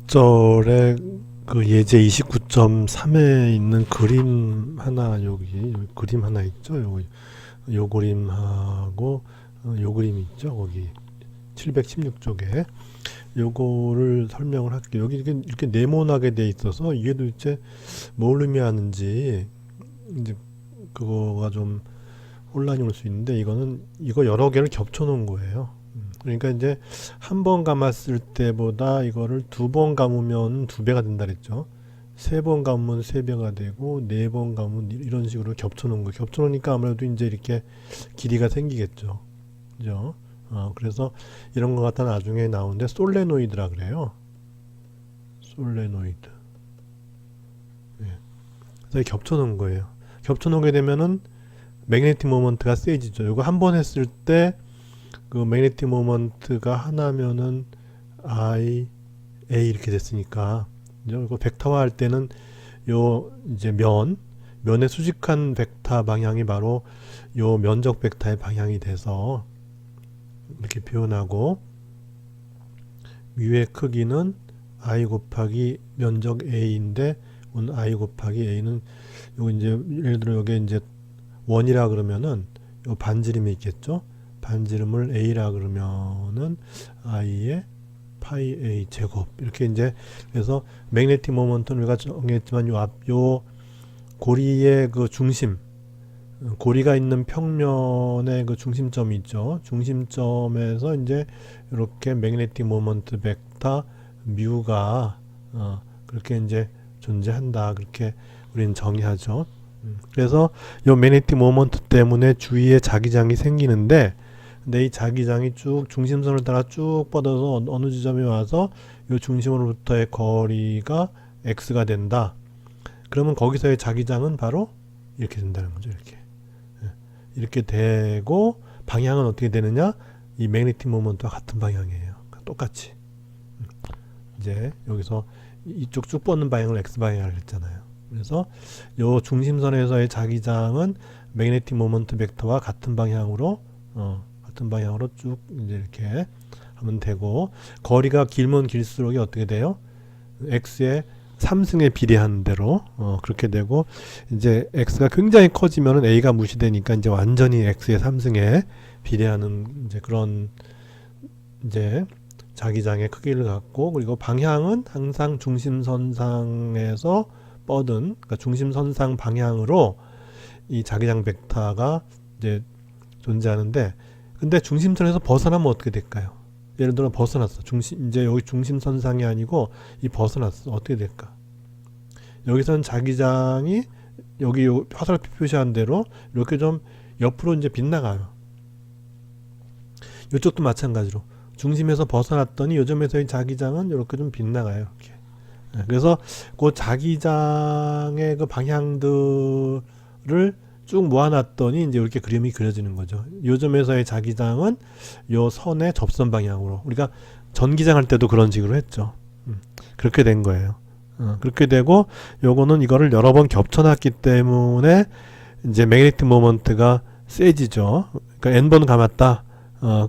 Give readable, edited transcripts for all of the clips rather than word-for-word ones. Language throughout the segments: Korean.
앞절에 그 예제 29.3에 있는 그림 하나 여기 그림 하나 있죠. 요 그림하고 요 그림이 있죠. 거기 716쪽에 요거를 설명을 할게요. 여기 이렇게 네모나게 돼 있어서 이게 도대체 뭘 의미하는지 이제 그거가 좀 혼란이 올 수 있는데 이거 여러 개를 겹쳐 놓은 거예요. 그러니까 이제 한 번 감았을 때보다 이거를 두 번 감으면 두 배가 된다 그랬죠. 세 번 감으면 세 배가 되고 네 번 감으면 이런 식으로 겹쳐 놓은 거. 겹쳐 놓으니까 아무래도 이제 이렇게 길이가 생기겠죠. 그죠? 그래서 이런 거 갖다 나중에 나오는데 솔레노이드라 그래요. 솔레노이드. 예. 그래서 겹쳐 놓은 거예요. 겹쳐 놓게 되면은 매그네틱 모먼트가 세지죠. 이거 한 번 했을 때 그 매그네틱 모먼트가 하나면은 I, A 이렇게 됐으니까 이거 벡터화 할 때는 요 이제 면의 수직한 벡터 방향이 바로 요 면적 벡터의 방향이 돼서 이렇게 표현하고 위의 크기는 I 곱하기 면적 A인데 오늘 I 곱하기 A는 요 이제 예를 들어 여기 이제 원이라 그러면은 요 반지름이 있겠죠. 반지름을 A라 그러면은 I의 파이 A 제곱 이렇게 이제 그래서 매그네틱 모먼트는 우리가 정했지만 요 고리의 그 중심 고리가 있는 평면의 그 중심점이 있죠. 중심점에서 이제 이렇게 매그네틱 모먼트 벡터 뮤가 그렇게 이제 존재한다. 그렇게 우리는 정의하죠. 그래서 요 매그네틱 모먼트 때문에 주위에 자기장이 생기는데 근데 이 자기장이 쭉 중심선을 따라 쭉 뻗어서 어느 지점에 와서 요 중심으로부터의 거리가 x가 된다. 그러면 거기서의 자기장은 바로 이렇게 된다는 거죠. 이렇게 되고 방향은 어떻게 되느냐? 이 매그네틱 모먼트와 같은 방향이에요. 똑같이. 이제 여기서 이쪽 쭉 뻗는 방향을 x 방향을 했잖아요. 그래서 요 중심선에서의 자기장은 매그네틱 모먼트 벡터와 같은 방향으로 쭉 이제 이렇게 하면 되고 거리가 길면 길수록 어떻게 돼요? x의 3승에 비례하는 대로 그렇게 되고 이제 x가 굉장히 커지면은 a가 무시되니까 이제 완전히 x의 3승에 비례하는 이제 그런 이제 자기장의 크기를 갖고 그리고 방향은 항상 중심선상에서 뻗은 그러니까 중심선상 방향으로 이 자기장 벡터가 이제 존재하는데 근데 중심선에서 벗어나면 어떻게 될까요? 예를 들어 벗어났어. 이제 여기 중심선상이 아니고 이 벗어났어. 어떻게 될까? 여기서는 자기장이 여기 화살표 표시한 대로 이렇게 좀 옆으로 이제 빗나가요. 이쪽도 마찬가지로 중심에서 벗어났더니 요점에서의 자기장은 이렇게 좀 빗나가요. 이렇게. 그래서 그 자기장의 그 방향들을 쭉 모아놨더니 이제 이렇게 그림이 그려지는 거죠. 요점에서의 자기장은 요 선의 접선 방향으로 우리가 전기장 할 때도 그런 식으로 했죠. 그렇게 된 거예요. 그렇게 되고 요거는 이거를 여러 번 겹쳐놨기 때문에 이제 매그네틱 모먼트가 세지죠. 그러니까 n번 감았다.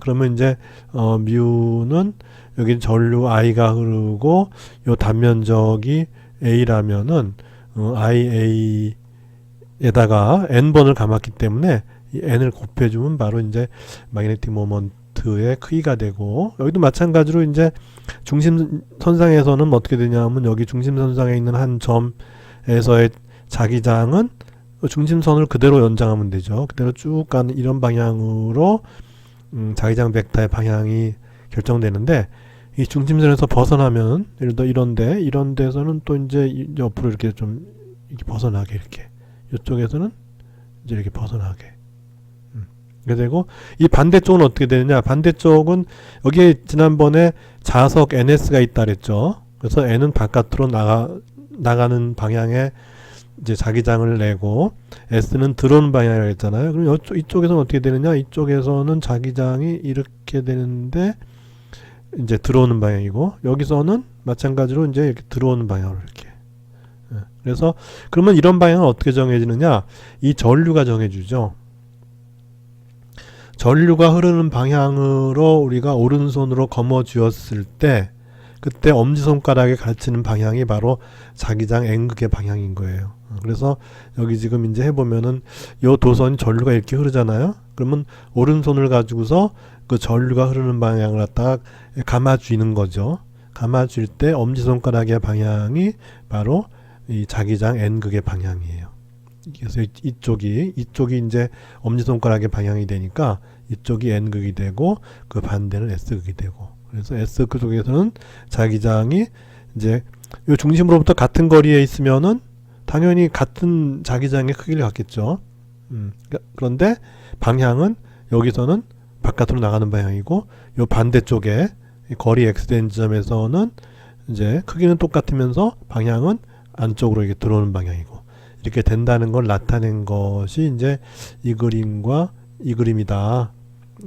그러면 이제 뮤는 여기 전류 i가 흐르고 요 단면적이 a라면은 ia 에다가 n번을 감았기 때문에 이 n을 곱해주면 바로 이제 매그네틱 모먼트의 크기가 되고 여기도 마찬가지로 이제 중심선상에서는 어떻게 되냐면 여기 중심선상에 있는 한 점에서의 자기장은 중심선을 그대로 연장하면 되죠. 그대로 쭉 가는 이런 방향으로 자기장 벡터의 방향이 결정되는데 이 중심선에서 벗어나면 예를 들어 이런 데서는 또 이제 옆으로 이렇게 좀 이렇게 벗어나게 이렇게 이쪽에서는 이제 이렇게 벗어나게 이렇게 되고 이 반대쪽은 어떻게 되느냐 반대쪽은 여기에 지난번에 자석 NS가 있다 그랬죠. 그래서 N은 바깥으로 나가는 방향에 이제 자기장을 내고 S는 들어오는 방향이라고 했잖아요. 그럼 이쪽에서는 어떻게 되느냐 이쪽에서는 자기장이 이렇게 되는데 이제 들어오는 방향이고 여기서는 마찬가지로 이제 이렇게 들어오는 방향으로 이렇게 그래서 그러면 이런 방향은 어떻게 정해지느냐 이 전류가 정해주죠. 전류가 흐르는 방향으로 우리가 오른손으로 거머 쥐었을 때 그때 엄지손가락에 가르치는 방향이 바로 자기장 N극의 방향인 거예요. 그래서 여기 지금 이제 해보면은 요 도선이 전류가 이렇게 흐르잖아요. 그러면 오른손을 가지고서 그 전류가 흐르는 방향을 갖다가 감아 쥐는 거죠. 감아 쥘 때 엄지손가락의 방향이 바로 이 자기장 N극의 방향이에요. 그래서 이쪽이 이제 엄지손가락의 방향이 되니까 이쪽이 N극이 되고 그 반대는 S극이 되고, 그래서 S극 쪽에서는 자기장이 이제 요 중심으로부터 같은 거리에 있으면은 당연히 같은 자기장의 크기를 갖겠죠. 그런데 방향은 여기서는 바깥으로 나가는 방향이고, 요 반대쪽에 거리 X 된 지점에서는 이제 크기는 똑같으면서 방향은 안쪽으로 이렇게 들어오는 방향이고, 이렇게 된다는 걸 나타낸 것이 이제 이 그림과 이 그림이다.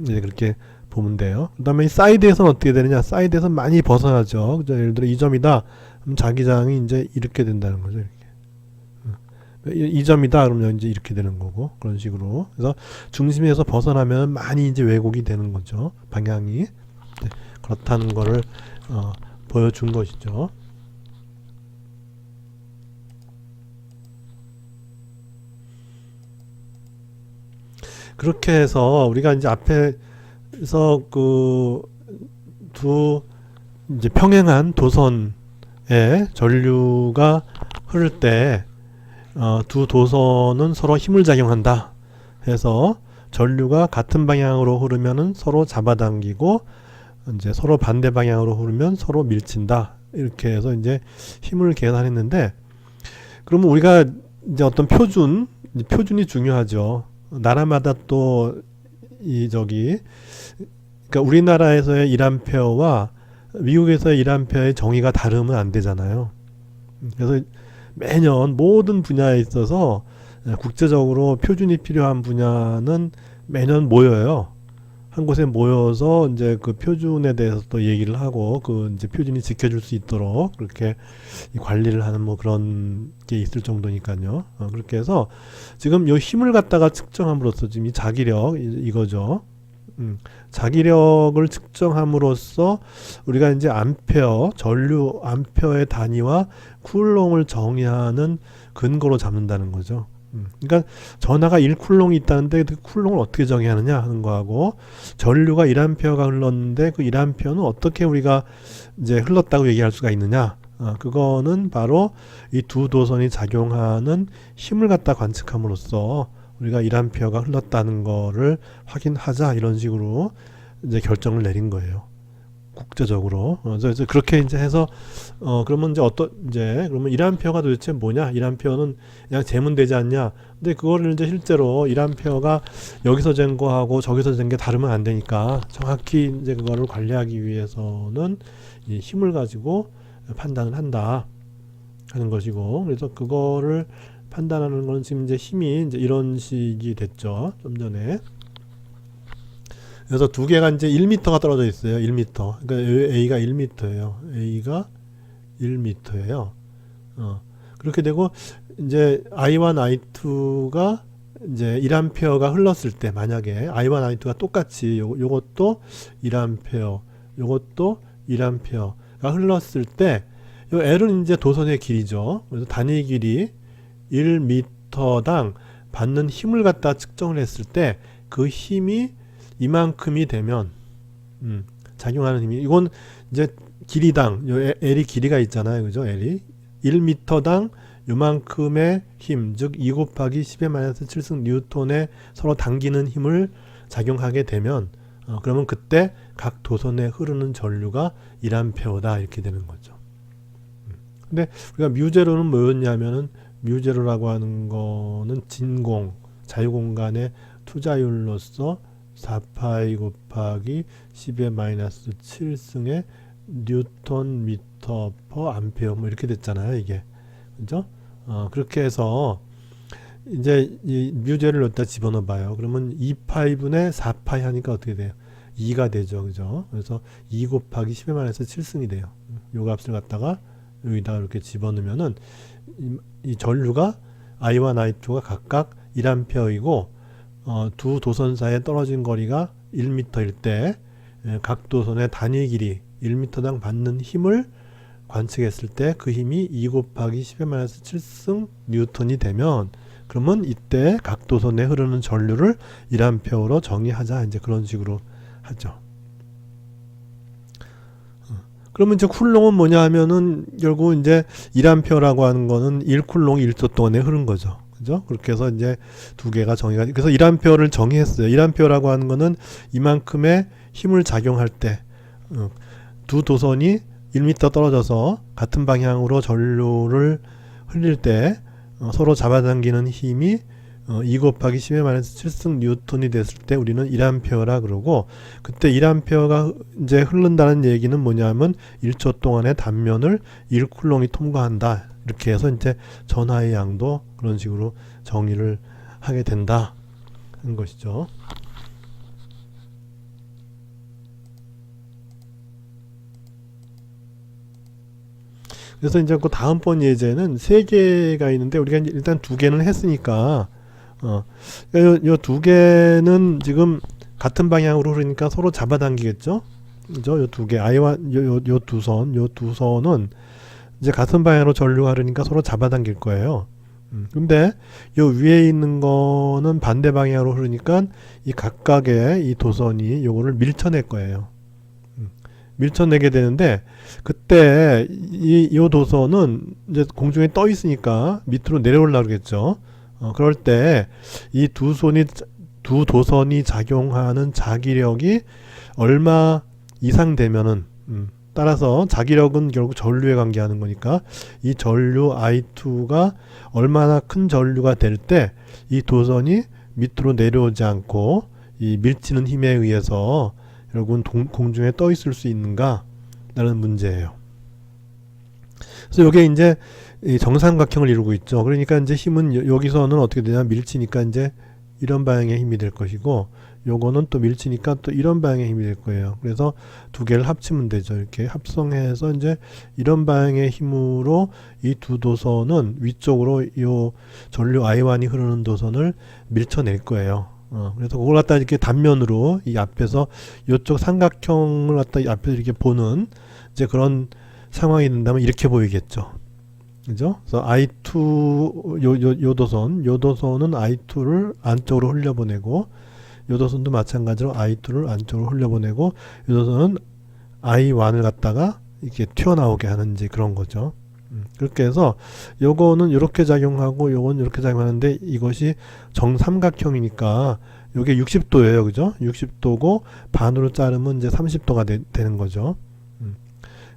이제 그렇게 보면 돼요. 그 다음에 이 사이드에서는 어떻게 되느냐? 사이드에서는 많이 벗어나죠. 그죠? 예를 들어 이 점이다. 그럼 자기장이 이제 이렇게 된다는 거죠. 이렇게. 이 점이다. 그러면 이제 이렇게 되는 거고, 그런 식으로. 그래서 중심에서 벗어나면 많이 이제 왜곡이 되는 거죠. 방향이. 네, 그렇다는 거를 보여준 것이죠. 그렇게 해서 우리가 이제 앞에서 그 두 이제 평행한 도선에 전류가 흐를 때 두 도선은 서로 힘을 작용한다 해서 전류가 같은 방향으로 흐르면은 서로 잡아당기고 이제 서로 반대 방향으로 흐르면 서로 밀친다, 이렇게 해서 이제 힘을 계산했는데, 그러면 우리가 이제 어떤 표준이 중요하죠. 나라마다 또 그러니까 우리나라에서의 1A와 미국에서의 1A의 정의가 다르면 안 되잖아요. 그래서 매년 모든 분야에 있어서 국제적으로 표준이 필요한 분야는 매년 모여요. 한 곳에 모여서 이제 그 표준에 대해서 또 얘기를 하고, 그 이제 표준이 지켜줄 수 있도록 그렇게 관리를 하는 뭐 그런 게 있을 정도니까요. 그렇게 해서 지금 요 힘을 갖다가 측정함으로써 지금 이 자기력 이거죠. 자기력을 측정함으로써 우리가 이제 암페어, 전류 암페어의 단위와 쿨롱을 정의하는 근거로 잡는다는 거죠. 그러니까 전하가 1쿨롱이 있다는데 그 쿨롱을 어떻게 정의하느냐 하는 거하고, 전류가 1A가 흘렀는데 그 1A는 어떻게 우리가 이제 흘렀다고 얘기할 수가 있느냐, 그거는 바로 이 두 도선이 작용하는 힘을 갖다 관측함으로써 우리가 1A가 흘렀다는 거를 확인하자, 이런 식으로 이제 결정을 내린 거예요. 국제적으로. 그래서 그렇게 이제 해서 그러면 이제 그러면 1A가 도대체 뭐냐? 1A는 그냥 재면 되지 않냐? 근데 그거를 이제 실제로 1A가 여기서 잰 거하고 저기서 잰 게 다르면 안 되니까 정확히 이제 그거를 관리하기 위해서는 이 힘을 가지고 판단을 한다 하는 것이고, 그래서 그거를 판단하는 건 지금 이제 힘이 이제 이런 식이 됐죠. 좀 전에. 그래서 두 개가 이제 1m가 떨어져 있어요. 1m. 그러니까 A가 1m예요. A가 1m예요. 그렇게 되고 이제 I1, I2가 이제 1A가 흘렀을 때, 만약에 I1, I2가 똑같이 요것도 1A, 요것도 1A가 흘렀을 때, 요 L은 이제 도선의 길이죠. 그래서 단위 길이 1m당 받는 힘을 갖다 측정을 했을 때 그 힘이 이만큼이 되면 작용하는 힘이, 이건 이제 길이당 L이 길이가 있잖아요. 그죠? L이 1m당 요만큼의 힘, 즉 2 곱하기 10의 마이너스 7승 뉴턴의 서로 당기는 힘을 작용하게 되면 그러면 그때 각 도선에 흐르는 전류가 1A다, 이렇게 되는 거죠. 근데 우리가 뮤제로는 뭐였냐면은, 뮤제로라고 하는 거는 진공, 자유공간의 투자율로서 4파이 곱하기 10의 마이너스 7승의 뉴턴 미터 퍼 암페어 뭐 이렇게 됐잖아요, 이게. 그죠? 그렇게 해서 이제 이 뮤제를 여기다 집어넣어 봐요. 그러면 2파이분의 4파이 하니까 어떻게 돼요? 2가 되죠. 그죠? 그래서 2 곱하기 10의 마이너스 7승이 돼요. 요 값을 갖다가 여기다가 이렇게 집어넣으면은 이 전류가 I1, I2가 각각 1A이고 두 도선 사이에 떨어진 거리가 1m일 때 각 도선의 단위 길이 1m당 받는 힘을 관측했을 때 그 힘이 2 곱하기 10의 7승 뉴턴이 되면, 그러면 이때 각 도선에 흐르는 전류를 1A로 정의하자, 이제 그런 식으로 하죠. 그러면 이제 쿨롱은 뭐냐 하면은 결국 이제 1A라고 하는 거는 1쿨롱 1초 동안에 흐른 거죠. 그죠? 그렇게 해서 이제 두 개가 정의가, 그래서 1A를 정의했어요. 1A라고 하는 거는 이만큼의 힘을 작용할 때, 두 도선이 1m 떨어져서 같은 방향으로 전류를 흘릴 때 서로 잡아당기는 힘이 2 곱하기 10의 7승 뉴턴이 됐을 때 우리는 1A라 그러고, 그때 1A가 이제 흐른다는 얘기는 뭐냐면 1초 동안의 단면을 1쿨롱이 통과한다, 이렇게 해서 이제 전하의 양도 그런 식으로 정의를 하게 된다 하는 것이죠. 그래서 이제 그 다음번 예제는 3개가 있는데 우리가 일단 2개는 했으니까 요 2개는 지금 같은 방향으로 흐르니까 서로 잡아당기겠죠. 그죠? 요 2개 I와 요 두 선은 이제 같은 방향으로 전류가 흐르니까 서로 잡아당길 거예요. 근데 요 위에 있는 거는 반대 방향으로 흐르니까 이 각각의 이 도선이 요거를 밀쳐낼 거예요. 밀쳐내게 되는데, 그때 이 도선은 이제 공중에 떠 있으니까 밑으로 내려오려고 그러겠죠. 그럴 때 이 두 도선이 작용하는 자기력이 얼마 이상 되면은, 따라서 자기력은 결국 전류에 관계하는 거니까 이 전류 I2가 얼마나 큰 전류가 될 때 이 도선이 밑으로 내려오지 않고 이 밀치는 힘에 의해서 결국은 공중에 떠 있을 수 있는가 라는 문제예요. 그래서 이게 이제 정삼각형을 이루고 있죠. 그러니까 이제 힘은 여기서는 어떻게 되냐, 밀치니까 이제 이런 방향의 힘이 될 것이고, 요거는 또 밀치니까 또 이런 방향의 힘이 될 거예요. 그래서 두 개를 합치면 되죠. 이렇게 합성해서 이제 이런 방향의 힘으로 이 두 도선은 위쪽으로 요 전류 I1이 흐르는 도선을 밀쳐낼 거예요. 그래서 그걸 갖다 이렇게 단면으로 이 앞에서 이쪽 삼각형을 갖다 앞에서 이렇게 보는 이제 그런 상황이 된다면 이렇게 보이겠죠. 그죠? 그래서 I2 요 도선은 I2를 안쪽으로 흘려보내고, 요 도선도 마찬가지로 I2를 안쪽으로 흘려보내고, 요 도선은 I1을 갖다가 이렇게 튀어나오게 하는 이제 그런 거죠. 그렇게 해서 요거는 이렇게 작용하고 요건 이렇게 작용하는데, 이것이 정삼각형이니까 요게 60도예요. 그죠? 60도고 반으로 자르면 이제 30도가 되는 거죠.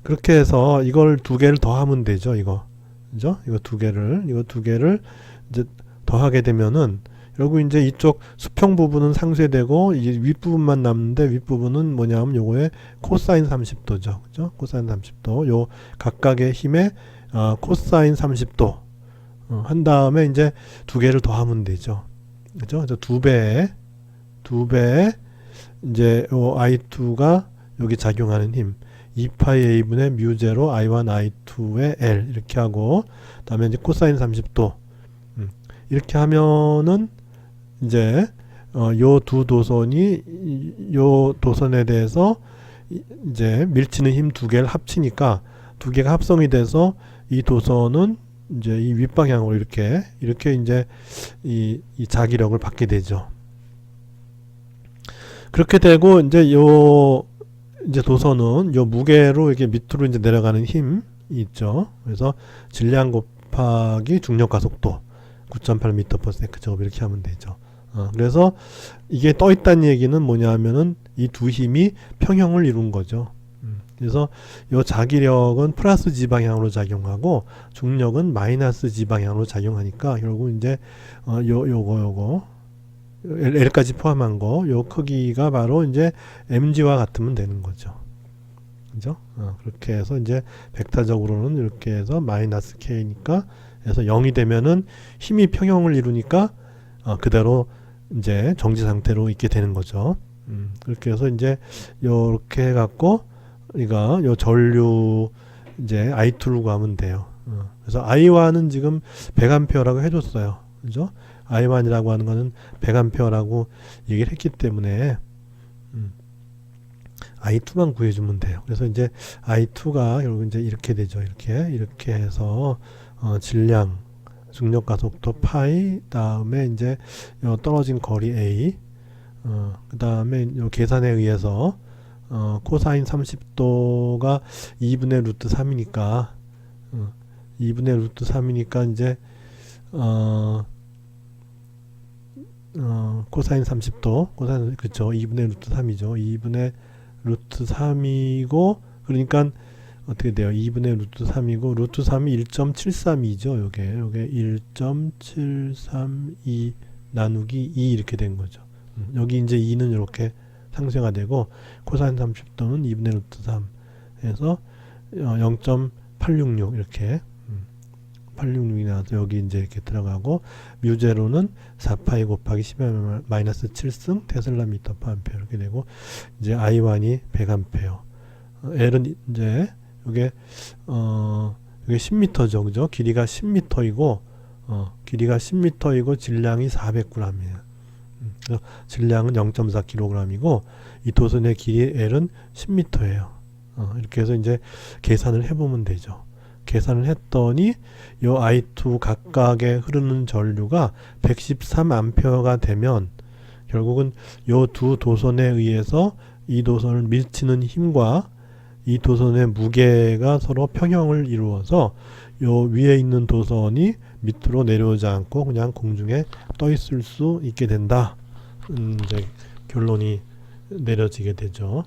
그렇게 해서 이걸 두 개를 더하면 되죠. 이거. 그죠? 이거 두 개를 이제 더하게 되면은 결국 이제 이쪽 수평 부분은 상쇄되고 이제 윗부분만 남는데, 윗부분은 뭐냐면 요거의 코사인 30도죠. 그죠? 코사인 30도. 요 각각의 힘의 코사인 30도 한 다음에 이제 두 개를 더하면 되죠. 그죠? 그래서 두 배에 이제 요 I2가 여기 작용하는 힘 2파이 A분의 뮤제로 I1 I2의 L 이렇게 하고, 그다음에 이제 코사인 30도 이렇게 하면은 이제 요 두 도선이 요 도선에 대해서 이제 밀치는 힘 두 개를 합치니까 두 개가 합성이 돼서 이 도선은 이제 이 윗방향으로 이렇게 이제 이 자기력을 받게 되죠. 그렇게 되고 이제 요 이제 도선은 요 무게로 이렇게 밑으로 이제 내려가는 힘이 있죠. 그래서 질량 곱하기 중력 가속도 9.8m/s 제곱 이렇게 하면 되죠. 그래서 이게 떠 있다는 얘기는 뭐냐 하면은 이 두 힘이 평형을 이룬 거죠. 그래서 요 자기력은 플러스 G 방향으로 작용하고 중력은 마이너스 G 방향으로 작용하니까 결국 이제 요거 L까지 포함한 거 요 크기가 바로 이제 mg와 같으면 되는 거죠. 그죠? 그렇게 해서 이제 벡터적으로는 이렇게 해서 마이너스 k니까 해서 0이 되면은 힘이 평형을 이루니까 그대로 이제 정지 상태로 있게 되는 거죠. 그렇게 해서 이제 요렇게 해갖고 우리가 요 전류 이제 I2로 가면 돼요. 그래서 I1은 지금 100A라고 해줬어요. 그죠? I1이라고 하는 거는 100A라고 얘기를 했기 때문에 I2만 구해주면 돼요. 그래서 이제 I2가 결국 이제 이렇게 되죠. 이렇게 해서 질량, 중력 가속도 파이, 다음에 이제 떨어진 거리 A, 그 다음에 계산에 의해서 코사인 30도가 2분의 루트 3이니까 2분의 루트 3이니까 이제 코사인 30도 코사인 그렇죠. 2분의 루트 3이죠. 2분의 루트 3이고 그러니까 어떻게 돼요? 2분의 루트 3이고 루트 3이 1.732죠. 요게 1.732 나누기 2 이렇게 된 거죠. 여기 이제 2는 이렇게 상쇄가되고 코사인 30도는 2분의 루트 3 해서 0.866 이렇게 866이 나와서 여기 이제 이렇게 들어가고 뮤제로는 4파이 곱하기 10의 마이너스 7승 테슬라 미터 퍼 암페어 이렇게 되고 이제 I1이 100A L은 이제 이게 10m죠. 그죠? 길이가 10m이고 길이가 10m이고 질량이 400g이에요. 그래서 질량은 0.4kg이고 이 도선의 길이 L은 10m예요. 이렇게 해서 이제 계산을 해보면 되죠. 계산을 했더니 요 I2 각각에 흐르는 전류가 113A가 되면 결국은 요 두 도선에 의해서 이 도선을 밀치는 힘과 이 도선의 무게가 서로 평형을 이루어서 요 위에 있는 도선이 밑으로 내려오지 않고 그냥 공중에 떠 있을 수 있게 된다. 이제 결론이 내려지게 되죠.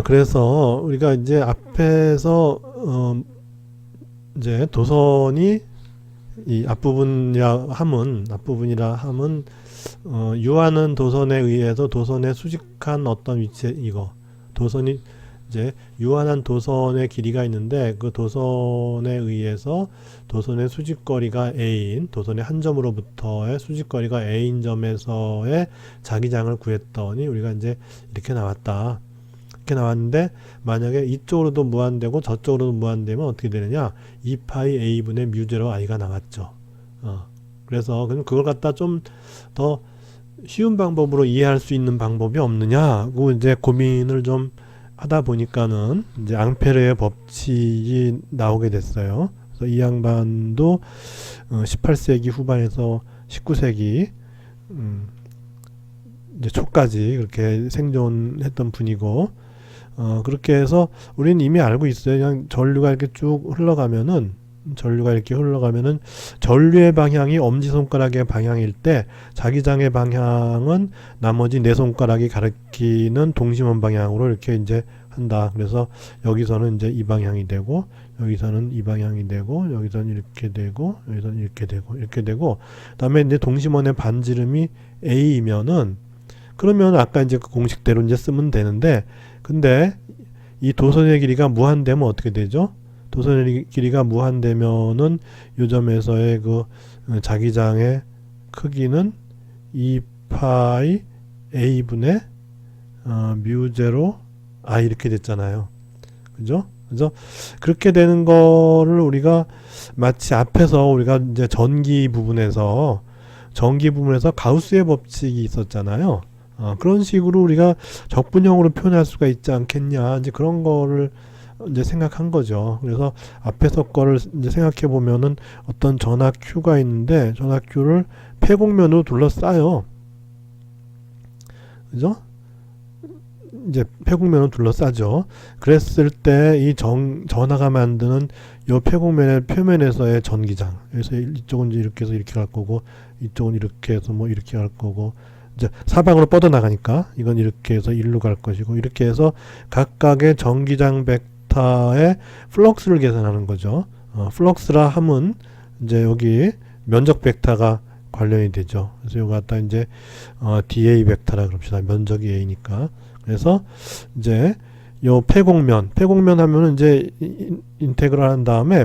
그래서 우리가 이제 앞에서 이제 도선이 이 앞부분이라 함은 유하는 도선에 의해서 도선의 수직한 어떤 위치에 이거 도선이 이제 유한한 도선의 길이가 있는데 그 도선에 의해서 도선의 수직거리가 A인 도선의 한 점으로부터의 수직거리가 A인 점에서의 자기장을 구했더니 우리가 이제 이렇게 나왔다. 이렇게 나왔는데 만약에 이쪽으로도 무한되고 저쪽으로도 무한되면 어떻게 되느냐 2파이 A분의 뮤제로 I가 나왔죠. 그래서 그걸 갖다 좀 더 쉬운 방법으로 이해할 수 있는 방법이 없느냐고 이제 고민을 좀 하다 보니까는 이제 앙페르의 법칙이 나오게 됐어요. 그래서 이 양반도 18세기 후반에서 19세기 이제 초까지 그렇게 생존했던 분이고 그렇게 해서 우리는 이미 알고 있어요. 그냥 전류가 이렇게 쭉 흘러가면은 전류의 방향이 엄지손가락의 방향일 때 자기장의 방향은 나머지 네 손가락이 가리키는 동심원 방향으로 이렇게 이제 한다. 그래서 여기서는 이제 이 방향이 되고 여기서는 이 방향이 되고 여기서는 이렇게 되고 여기서는 이렇게 되고 그다음에 이제 동심원의 반지름이 A이면은 그러면 아까 이제 그 공식대로 이제 쓰면 되는데 근데 이 도선의 길이가 무한되면 어떻게 되죠? 도선의 길이가 무한되면은 요 점에서의 그 자기장의 크기는 2파이 A분의 뮤제로 I 이렇게 됐잖아요. 그죠? 그래서 그렇게 되는 거를 우리가 마치 앞에서 우리가 이제 전기 부분에서 가우스의 법칙이 있었잖아요. 그런 식으로 우리가 적분형으로 표현할 수가 있지 않겠냐. 이제 그런 거를 이제 생각한 거죠. 그래서 앞에서 거를 이제 생각해 보면은 어떤 전압 Q가 있는데 전압 Q를 폐곡면으로 둘러싸요. 그죠? 이제 폐곡면으로 둘러싸죠. 그랬을 때 이 전하가 만드는 요 폐곡면의 표면에서의 전기장. 그래서 이쪽은 이제 이렇게 해서 이렇게 갈 거고 이쪽은 이렇게 해서 뭐 이렇게 갈 거고 이제 사방으로 뻗어나가니까 이건 이렇게 해서 일로 갈 것이고 이렇게 해서 각각의 전기장 벡터의 플럭스를 계산하는 거죠. 플럭스라 함은 이제 여기 면적 벡터가 관련이 되죠. 그래서 이거 갖다 이제 dA 벡터라 그럽시다. 면적이 A니까. 그래서 이제 요 폐곡면 하면은 이제 인테그랄 한 다음에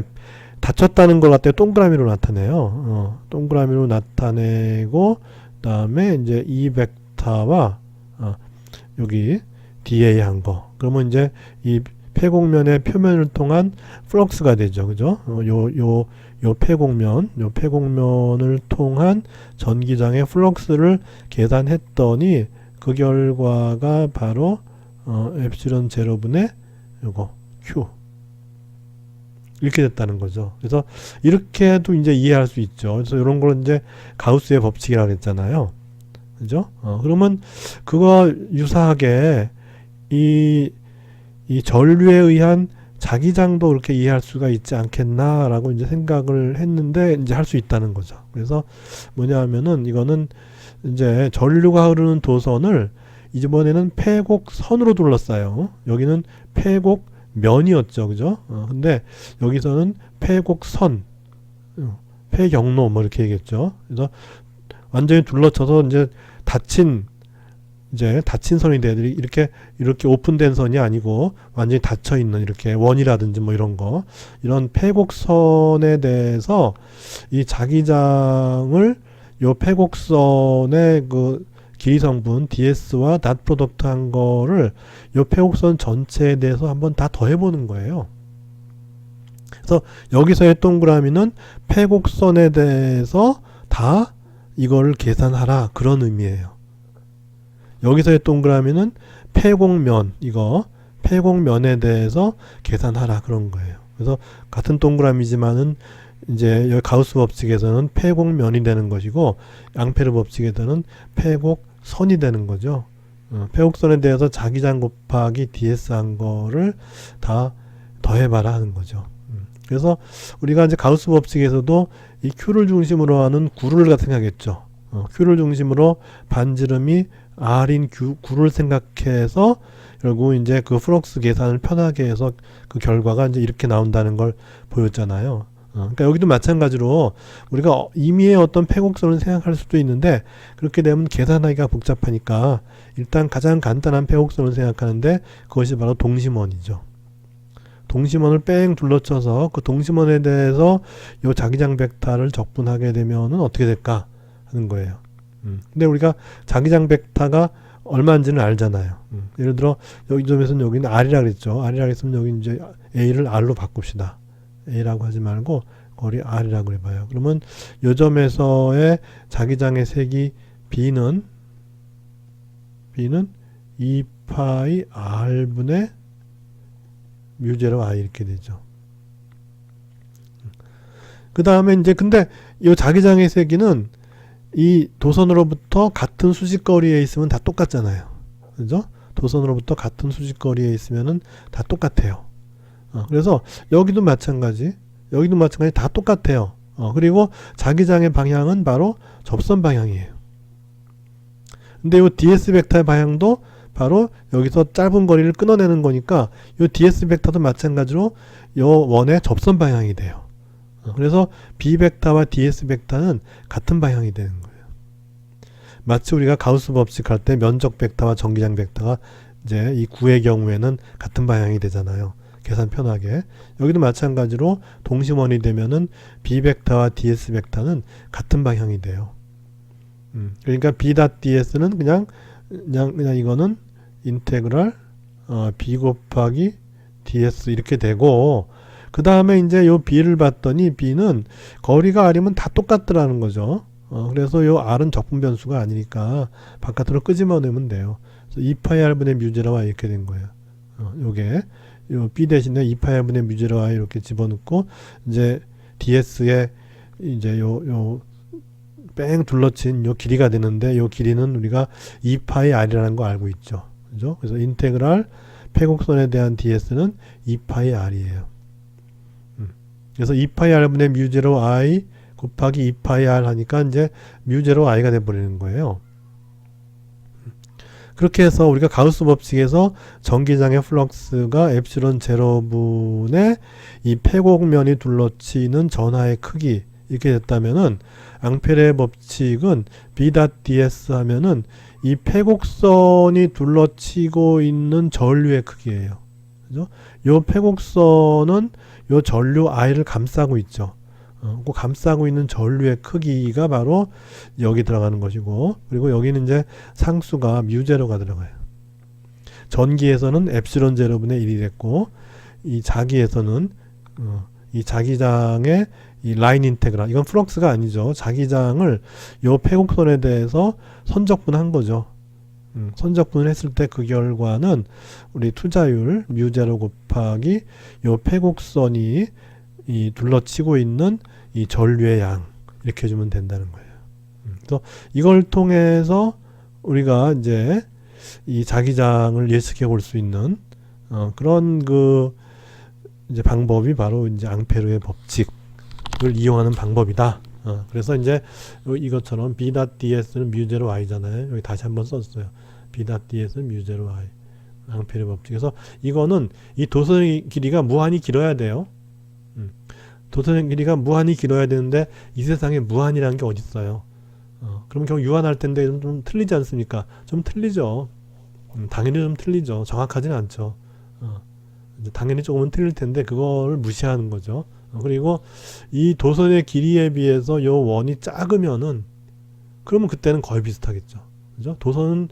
닫혔다는 걸 갖다 동그라미로 나타내요. 동그라미로 나타내고 그다음에 이제 이 벡터와 여기 DA 한 거. 그러면 이제 이 폐곡면의 표면을 통한 플럭스가 되죠. 그죠? 요 폐곡면을 통한 전기장의 플럭스를 계산했더니 그 결과가 바로 엡실론 제로분의 요거 Q 이렇게 됐다는 거죠. 그래서 이렇게도 이제 이해할 수 있죠. 그래서 이런 걸 이제 가우스의 법칙이라고 했잖아요. 그죠? 그러면 그거 유사하게 이 전류에 의한 자기장도 그렇게 이해할 수가 있지 않겠나라고 이제 생각을 했는데 이제 할 수 있다는 거죠. 그래서 뭐냐 하면은 이거는 이제 전류가 흐르는 도선을 이번에는 폐곡선으로 둘러싸요. 여기는 폐곡면이었죠. 그죠? 근데 여기서는 폐곡선, 폐경로 뭐 이렇게 얘기했죠. 그래서 완전히 둘러쳐서 이제 닫힌 선이 돼야 돼. 이렇게 오픈된 선이 아니고 완전히 닫혀 있는 이렇게 원이라든지 뭐 이런 폐곡선에 대해서 이 자기장을 요 폐곡선의 그 길이 성분 DS와 닷 프로덕트 한 거를 요 폐곡선 전체에 대해서 한번 다 더해보는 거예요. 그래서 여기서의 동그라미는 폐곡선에 대해서 다 이걸 계산하라 그런 의미예요. 여기서의 동그라미는 폐곡면에 대해서 계산하라 그런 거예요. 그래서 같은 동그라미지만은 이제 여기 가우스 법칙에서는 폐곡면이 되는 것이고 앙페르 법칙에서는 폐곡선이 되는 거죠. 폐곡선에 대해서 자기장 곱하기 ds 한 거를 다 더해봐라 하는 거죠. 그래서 우리가 이제 가우스 법칙에서도 이 Q를 중심으로 하는 구를 같은 거 하겠죠. Q를 중심으로 반지름이 R인 구를 생각해서 결국 이제 그 플럭스 계산을 편하게 해서 그 결과가 이제 이렇게 나온다는 걸 보였잖아요. 그러니까 여기도 마찬가지로 우리가 임의의 어떤 폐곡선을 생각할 수도 있는데 그렇게 되면 계산하기가 복잡하니까 일단 가장 간단한 폐곡선을 생각하는데 그것이 바로 동심원이죠. 동심원을 뺑 둘러쳐서 그 동심원에 대해서 요 자기장 벡터를 적분하게 되면은 어떻게 될까 하는 거예요. 근데 우리가 자기장 벡터가 얼마인지는 알잖아요. 예를 들어 여기 점에서는 여기는 R이라 그랬죠. R이라 그랬으면 여기 이제 A를 R로 바꿉시다. A라고 하지 말고 거리 R이라고 해봐요. 그러면 요 점에서의 자기장의 색이 B는 2파이 R분의 뮤제로 I 이렇게 되죠. 그 다음에 이제 근데 이 자기장의 세기는 이 도선으로부터 같은 수직거리에 있으면 다 똑같잖아요. 그죠? 도선으로부터 같은 수직거리에 있으면은 다 똑같아요. 그래서 여기도 마찬가지 다 똑같아요. 그리고 자기장의 방향은 바로 접선 방향이에요. 근데 이 ds 벡터의 방향도 바로 여기서 짧은 거리를 끊어내는 거니까 이 ds 벡터도 마찬가지로 이 원의 접선 방향이 돼요. 그래서 b 벡터와 ds 벡터는 같은 방향이 되는 거예요. 마치 우리가 가우스 법칙 할 때 면적 벡터와 전기장 벡터가 이제 이 구의 경우에는 같은 방향이 되잖아요. 계산 편하게. 여기도 마찬가지로 동심원이 되면은 b 벡터와 ds 벡터는 같은 방향이 돼요. 그러니까 b.ds는 그냥 이거는 인테그랄 b 곱하기 ds 이렇게 되고 그 다음에 이제 요 b를 봤더니 b는 거리가 r이면 다 똑같더라는 거죠. 그래서 요 r은 적분 변수가 아니니까 바깥으로 끄집어내면 돼요. 그래서 2파이 r분의 뮤제로와 이렇게 된 거예요. 요게 요 b 대신에 2파이 r분의 뮤제로와 이렇게 집어넣고 이제 ds에 이제 요 뺑 둘러친 요 길이가 되는데 요 길이는 우리가 2파이 r이라는 거 알고 있죠. 그죠? 그래서 인테그랄 폐곡선에 대한 ds는 2파이 r이에요. 그래서 2파이 r분의 뮤제로 i 곱하기 2파이 r 하니까 이제 뮤제로 i가 돼버리는 거예요. 그렇게 해서 우리가 가우스 법칙에서 전기장의 플럭스가 엡실론 제로분의 이 폐곡면이 둘러치는 전하의 크기 이렇게 됐다면은 앙페르의 법칙은 b.ds 하면은 이 폐곡선이 둘러치고 있는 전류의 크기예요. 그죠? 요 폐곡선은 요 전류 i를 감싸고 있죠. 그 감싸고 있는 전류의 크기가 바로 여기 들어가는 것이고 그리고 여기는 이제 상수가 뮤제로가 들어가요. 전기에서는 엡실론 제로분의 1이 됐고, 이 자기에서는 이 자기장의 이 라인 인테그랄, 이건 플럭스가 아니죠. 자기장을 요 폐곡선에 대해서 선적분한 거죠. 선적분을 했을 때 그 결과는 우리 투자율 μ0 곱하기 요 폐곡선이 이 둘러치고 있는 이 전류의 양, 이렇게 해주면 된다는 거예요. 그래서 이걸 통해서 우리가 이제 이 자기장을 예측해 볼 수 있는 그런 그 이제 방법이 바로 이제 앙페르의 법칙을 이용하는 방법이다. 그래서 이제 이것처럼 B.DS는 μ0 y잖아요. 여기 다시 한번 썼어요. B.DS는 μ0 y. 앙페르의 법칙에서 이거는 이 도선의 길이가 무한히 길어야 돼요. 도선의 길이가 무한히 길어야 되는데 이 세상에 무한이라는 게 어디 있어요? 그럼 결국 유한할 텐데 좀 틀리지 않습니까? 좀 틀리죠. 당연히 좀 틀리죠. 정확하지는 않죠. 당연히 조금은 틀릴 텐데 그걸 무시하는 거죠. 그리고 이 도선의 길이에 비해서 요 원이 작으면은 그러면 그때는 거의 비슷하겠죠. 그죠? 도선은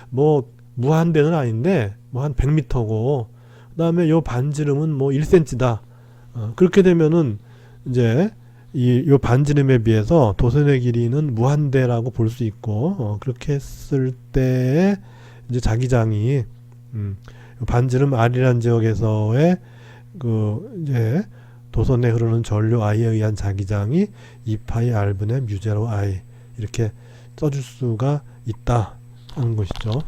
뭐 무한대는 아닌데 뭐 한 100m고 그다음에 요 반지름은 뭐 1cm다. 그렇게 되면은 이제 요 반지름에 비해서 도선의 길이는 무한대라고 볼 수 있고 그렇게 했을 때 이제 자기장이 반지름 R이라는 지역에서의 그 이제 도선에 흐르는 전류 I에 의한 자기장이 2파이 R분의 μ0 I 이렇게 써줄 수가 있다 하는 것이죠.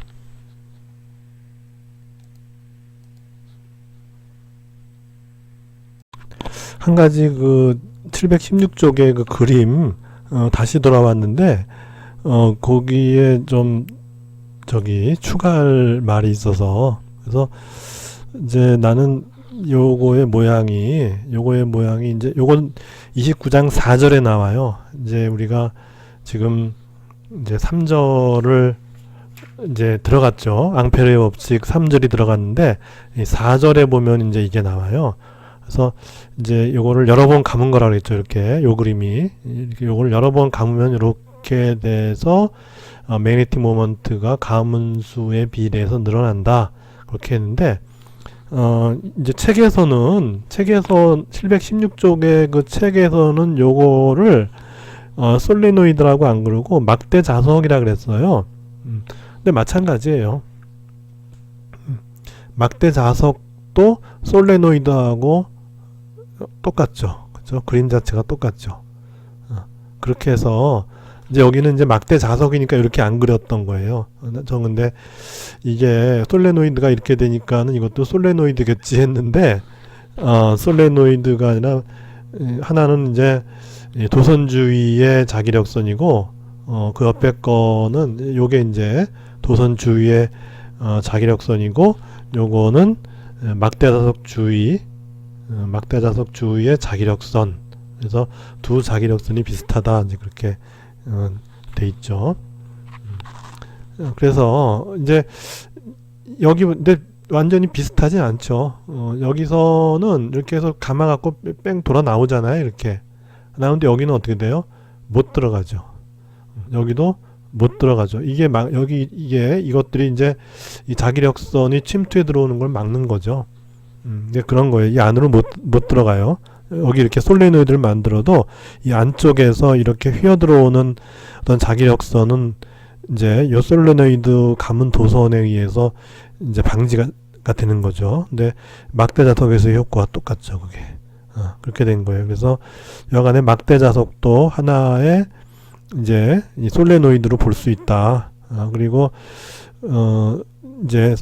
한 가지 그 716쪽의 그 그림 다시 돌아왔는데 거기에 좀 저기 추가할 말이 있어서 그래서 이제 나는 요거의 모양이 이제 요건 29장 4절에 나와요. 이제 우리가 지금 이제 3절을 이제 들어갔죠. 앙페르의 법칙 3절이 들어갔는데 이 4절에 보면 이제 이게 나와요. 그래서 이제 요거를 여러 번 감은 거라 그랬죠. 이렇게 요 그림이 이렇게 요걸 여러 번 감으면 이렇게 돼서 매그네틱 모먼트가 감은 수에 비례해서 늘어난다. 그렇게 했는데 이제 책에서 716쪽의 그 책에서는 요거를 솔레노이드라고 안 그러고 막대 자석이라 그랬어요. 근데 마찬가지예요. 막대 자석도 솔레노이드하고 똑같죠. 그죠? 그림 자체가 똑같죠. 그렇게 해서 이제 여기는 이제 막대 자석이니까 이렇게 안 그렸던 거예요. 저 근데 이게 솔레노이드가 이렇게 되니까는 이것도 솔레노이드겠지 했는데 솔레노이드가 아니라 하나는 이제 도선 주위의 자기력선이고 그 옆에 거는 요게 이제 도선 주위의 자기력선이고 요거는 막대자석 주위의 자기력선. 그래서 두 자기력선이 비슷하다 이제 그렇게 돼 있죠. 그래서 이제 여기 근데 완전히 비슷하진 않죠. 여기서는 이렇게 해서 감아갖고 뺑 돌아 나오잖아요. 이렇게 나오는데 여기는 어떻게 돼요? 못 들어가죠. 여기도 못 들어가죠. 이게 이것들이 이제 이 자기력선이 침투해 들어오는 걸 막는 거죠. 이제 그런 거예요. 이 안으로 못 들어가요. 여기 이렇게 솔레노이드를 만들어도 이 안쪽에서 이렇게 휘어 들어오는 어떤 자기력선은 이제 요 솔레노이드 감은 도선에 의해서 이제 방지가 되는 거죠. 근데 막대 자석에서의 효과와 똑같죠, 그게. 그렇게 된 거예요. 그래서 여간의 막대 자석도 하나의 이제 이 솔레노이드로 볼 수 있다. 그리고 이제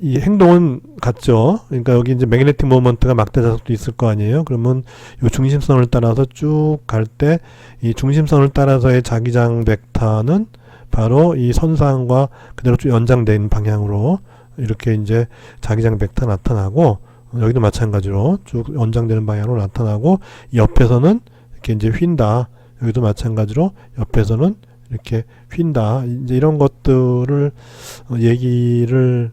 이 행동은 같죠. 그러니까 여기 이제 매그네틱 모먼트가 막대 자석도 있을 거 아니에요. 그러면 이 중심선을 따라서 쭉 갈 때 이 중심선을 따라서의 자기장 벡터는 바로 이 선상과 그대로 쭉 연장된 방향으로 이렇게 이제 자기장 벡터 나타나고 여기도 마찬가지로 쭉 연장되는 방향으로 나타나고 옆에서는 이렇게 이제 휜다. 여기도 마찬가지로 옆에서는 이렇게 휜다. 이제 이런 것들을 얘기를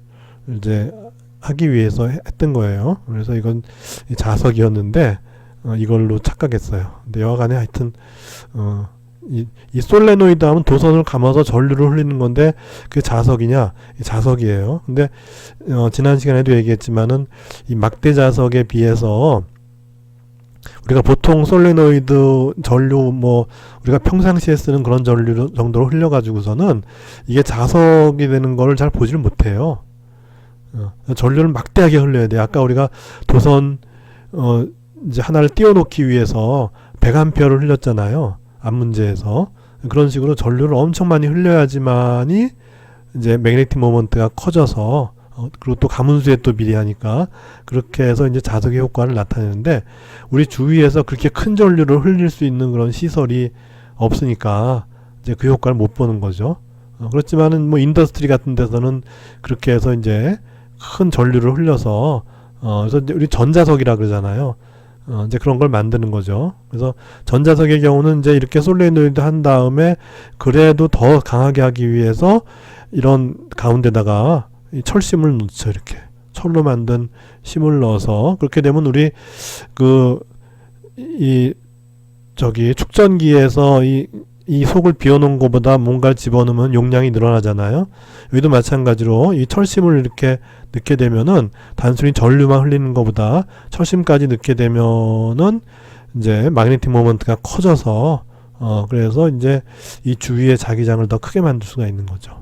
이제 하기 위해서 했던 거예요. 그래서 이건 자석이었는데 이걸로 착각했어요. 근데 여하간에 하여튼 이 솔레노이드 하면 도선을 감아서 전류를 흘리는 건데 그게 자석이냐? 자석이에요. 근데 지난 시간에도 얘기했지만은 이 막대 자석에 비해서 우리가 보통 솔레노이드 전류 우리가 평상시에 쓰는 그런 전류 정도로 흘려가지고서는 이게 자석이 되는 걸 잘 보지를 못해요. 전류를 막대하게 흘려야 돼요. 아까 우리가 도선 이제 하나를 띄워놓기 위해서 100A를 흘렸잖아요. 앞 문제에서. 그런 식으로 전류를 엄청 많이 흘려야지만이 이제 매그네틱 모먼트가 커져서 그리고 또 가문수에 또 비례하니까 그렇게 해서 이제 자석의 효과를 나타내는데 우리 주위에서 그렇게 큰 전류를 흘릴 수 있는 그런 시설이 없으니까 이제 그 효과를 못 보는 거죠. 그렇지만은 인더스트리 같은 데서는 그렇게 해서 이제 큰 전류를 흘려서 그래서 이제 우리 전자석이라 그러잖아요. 이제 그런 걸 만드는 거죠. 그래서 전자석의 경우는 이제 이렇게 솔레노이드 한 다음에 그래도 더 강하게 하기 위해서 이런 가운데다가 이 철심을 넣죠. 이렇게 철로 만든 심을 넣어서 그렇게 되면 우리 축전기에서 이 속을 비워놓은 것보다 뭔가를 집어넣으면 용량이 늘어나잖아요. 여기도 마찬가지로 이 철심을 이렇게 넣게 되면은 단순히 전류만 흘리는 것보다 철심까지 넣게 되면은 이제 magnetic moment가 커져서 그래서 이제 이 주위의 자기장을 더 크게 만들 수가 있는 거죠.